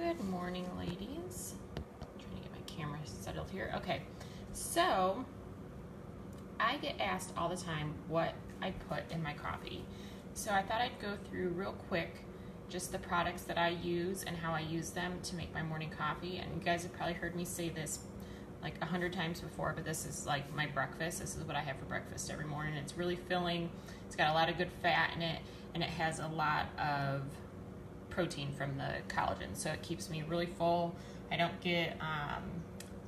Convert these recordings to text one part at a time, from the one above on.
Good morning, ladies. I'm trying to get my camera settled here. Okay, so I get asked all the time what I put in my coffee. So I thought I'd go through real quick just the products that I use and how I use them to make my morning coffee. And you guys have probably heard me say this like 100 times before, but this is like my breakfast. This is what I have for breakfast every morning. It's really filling. It's got a lot of good fat in it, and it has a lot of protein from the collagen, so it keeps me really full. I don't get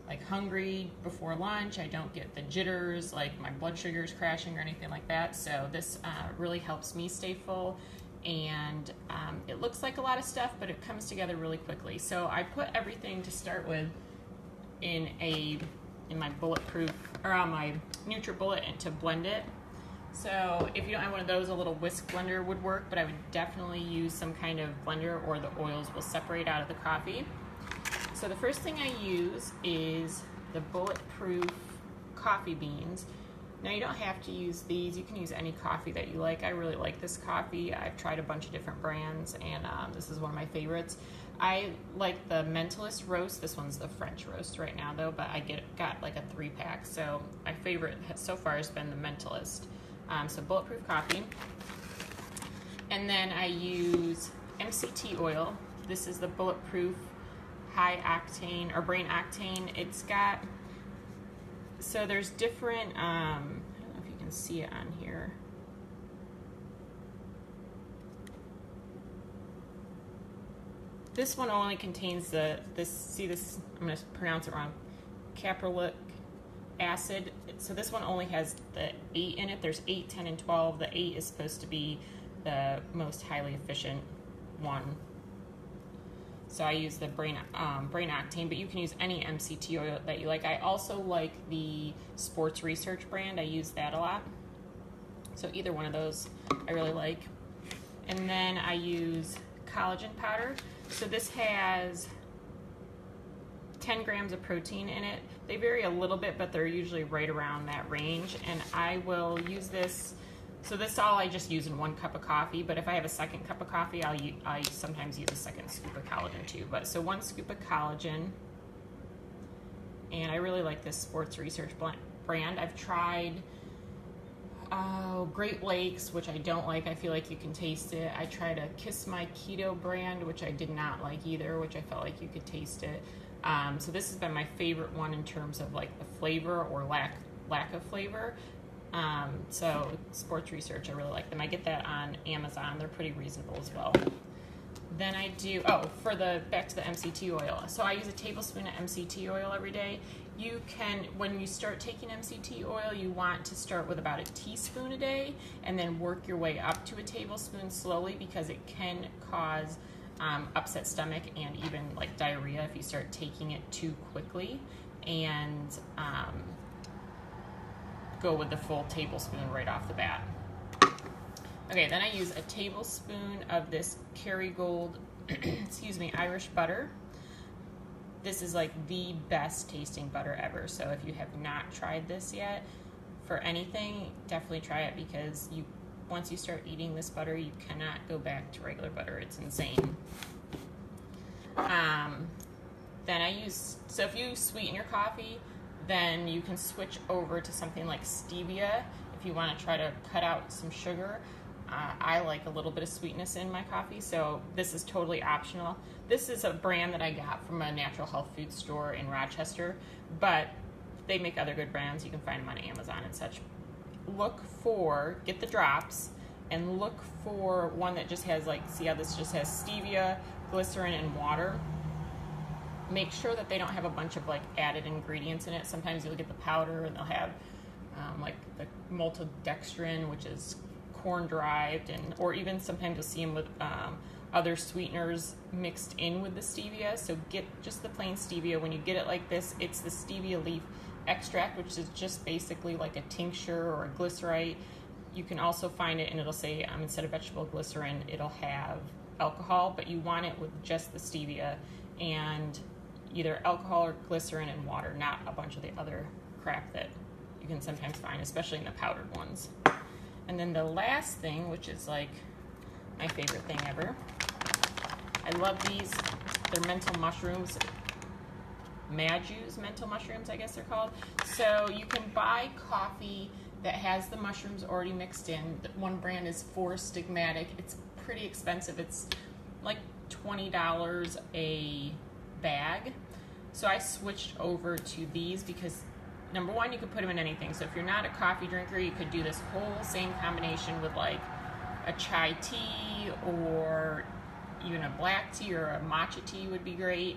like hungry before lunch. I don't get the jitters, like my blood sugar is crashing or anything like that. So this really helps me stay full, and it looks like a lot of stuff, but it comes together really quickly. So I put everything to start with in my bulletproof, or on my NutriBullet, and to blend it. So if you don't have one of those, a little whisk blender would work, but I would definitely use some kind of blender, or the oils will separate out of the coffee. So the first thing I use is the bulletproof coffee beans. Now you don't have to use these. You can use any coffee that you like. I really like this coffee. I've tried a bunch of different brands, and this is one of my favorites. I like the Mentalist roast. This one's the French roast right now though, but I got like a 3-pack. So my favorite so far has been the Mentalist. So bulletproof coffee. And then I use MCT oil. This is the bulletproof high octane or brain octane. It's got, so there's different, I don't know if you can see it on here. This one only contains see this, I'm going to pronounce it wrong, caprylic acid. So this one only has the 8 in it. There's 8, 10, and 12. The 8 is supposed to be the most highly efficient one. So I use the brain octane, but you can use any MCT oil that you like. I also like the Sports Research brand. I use that a lot. So either one of those I really like. And then I use collagen powder. So this has 10 grams of protein in it. They vary a little bit, but they're usually right around that range. And I will use this, so this all I just use in 1 cup of coffee, but if I have a second cup of coffee, I sometimes use a second scoop of collagen too. But so 1 scoop of collagen, and I really like this Sports Research brand. I've tried Great Lakes, which I don't like. I feel like you can taste it. I tried a Kiss My Keto brand, which I did not like either, which I felt like you could taste it. So this has been my favorite one in terms of like the flavor or lack of flavor. So Sports Research, I really like them. I get that on Amazon. They're pretty reasonable as well. Then I do, back to the MCT oil. So I use a tablespoon of MCT oil every day. You can, when you start taking MCT oil, you want to start with about a teaspoon a day and then work your way up to a tablespoon slowly, because it can cause upset stomach and even like diarrhea if you start taking it too quickly, and go with the full tablespoon right off the bat. Okay, then I use a tablespoon of this Kerrygold Irish butter. This is like the best tasting butter ever. So if you have not tried this yet for anything, definitely try it, because once you start eating this butter, you cannot go back to regular butter. It's insane. Then I use, so if you sweeten your coffee, then you can switch over to something like stevia if you want to try to cut out some sugar. I like a little bit of sweetness in my coffee, so this is totally optional. This is a brand that I got from a natural health food store in Rochester, but they make other good brands. You can find them on Amazon and such. Get the drops, and look for one that just has, like, see how this just has stevia, glycerin, and water. Make sure that they don't have a bunch of like added ingredients in it. Sometimes you'll get the powder, and they'll have like the maltodextrin, which is corn derived, or even sometimes you'll see them with other sweeteners mixed in with the stevia. So get just the plain stevia. When you get it like this, it's the stevia leaf extract, which is just basically like a tincture or a glycerite. You can also find it, and it'll say instead of vegetable glycerin, it'll have alcohol, but you want it with just the stevia and either alcohol or glycerin and water, not a bunch of the other crap that you can sometimes find, especially in the powdered ones. And then the last thing, which is like my favorite thing ever, I love these They're mental mushrooms. Maju's mental mushrooms, I guess they're called. So you can buy coffee that has the mushrooms already mixed in. One brand is Four Stigmatic. It's pretty expensive. It's like $20 a bag. So I switched over to these because number one, you could put them in anything. So if you're not a coffee drinker, you could do this whole same combination with like a chai tea or even a black tea, or a matcha tea would be great.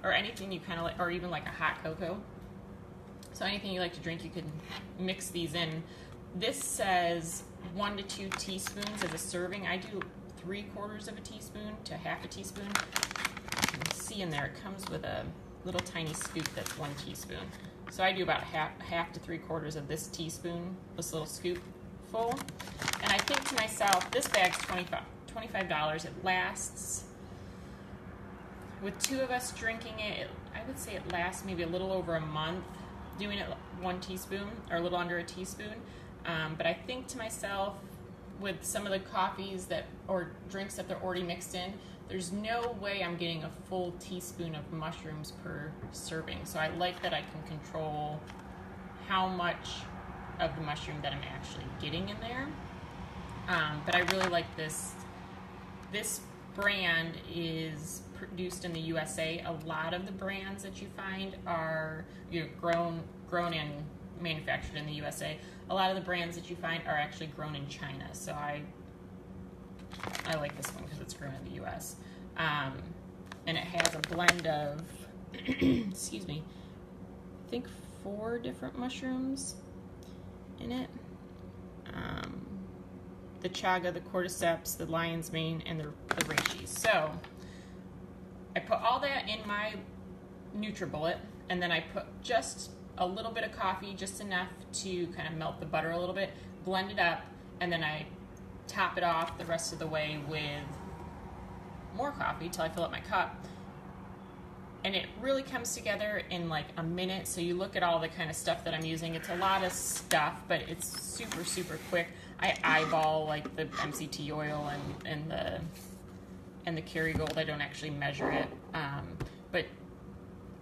Or anything you kind of like, or even like a hot cocoa. So anything you like to drink, you can mix these in. This says 1 to 2 teaspoons as a serving. I do 3/4 of a teaspoon to half a teaspoon. You can see in there, it comes with a little tiny scoop that's 1 teaspoon. So I do about half to 3/4 of this teaspoon, this little scoop full. And I think to myself, this bag's $25. It lasts. With 2 of us drinking it, I would say it lasts maybe a little over a month, doing it 1 teaspoon or a little under a teaspoon. But I think to myself, with some of the coffees that or drinks that they're already mixed in, there's no way I'm getting a full teaspoon of mushrooms per serving. So I like that I can control how much of the mushroom that I'm actually getting in there. But I really like this. This brand is produced in the USA. A lot of the brands that you find are grown and manufactured in the USA. A lot of the brands that you find are actually grown in China. So I like this one because it's grown in the US. And it has a blend of, excuse me, I think 4 different mushrooms in it. The chaga, the cordyceps, the lion's mane, and the reishi. So I put all that in my NutriBullet, and then I put just a little bit of coffee, just enough to kind of melt the butter a little bit, blend it up, and then I top it off the rest of the way with more coffee till I fill up my cup. And it really comes together in like a minute. So you look at all the kind of stuff that I'm using. It's a lot of stuff, but it's super, super quick. I eyeball like the MCT oil and the Kerrygold. I don't actually measure it. But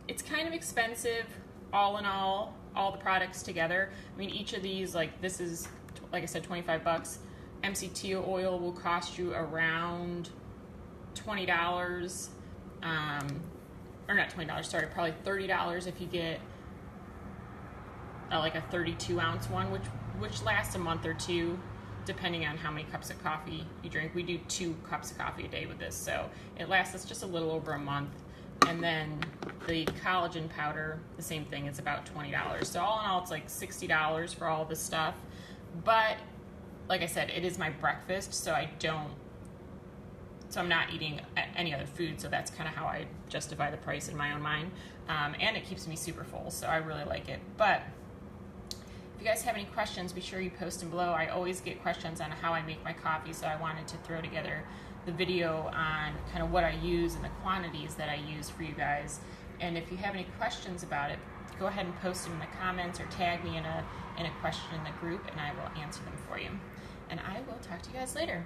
it's kind of expensive all in all the products together. I mean, each of these, like this is, like I said, $25. MCT oil will cost you around $20. Or not $20, sorry, probably $30 if you get like a 32-ounce one, which lasts a month or 2, depending on how many cups of coffee you drink. We do 2 cups of coffee a day with this, so it lasts us just a little over a month. And then the collagen powder, the same thing, it's about $20. So all in all, it's like $60 for all this stuff. But like I said, it is my breakfast, so I'm not eating any other food, so that's kind of how I justify the price in my own mind. And it keeps me super full, so I really like it. But if you guys have any questions, be sure you post them below. I always get questions on how I make my coffee, so I wanted to throw together the video on kind of what I use and the quantities that I use for you guys. And if you have any questions about it, go ahead and post them in the comments or tag me in a question in the group, and I will answer them for you. And I will talk to you guys later.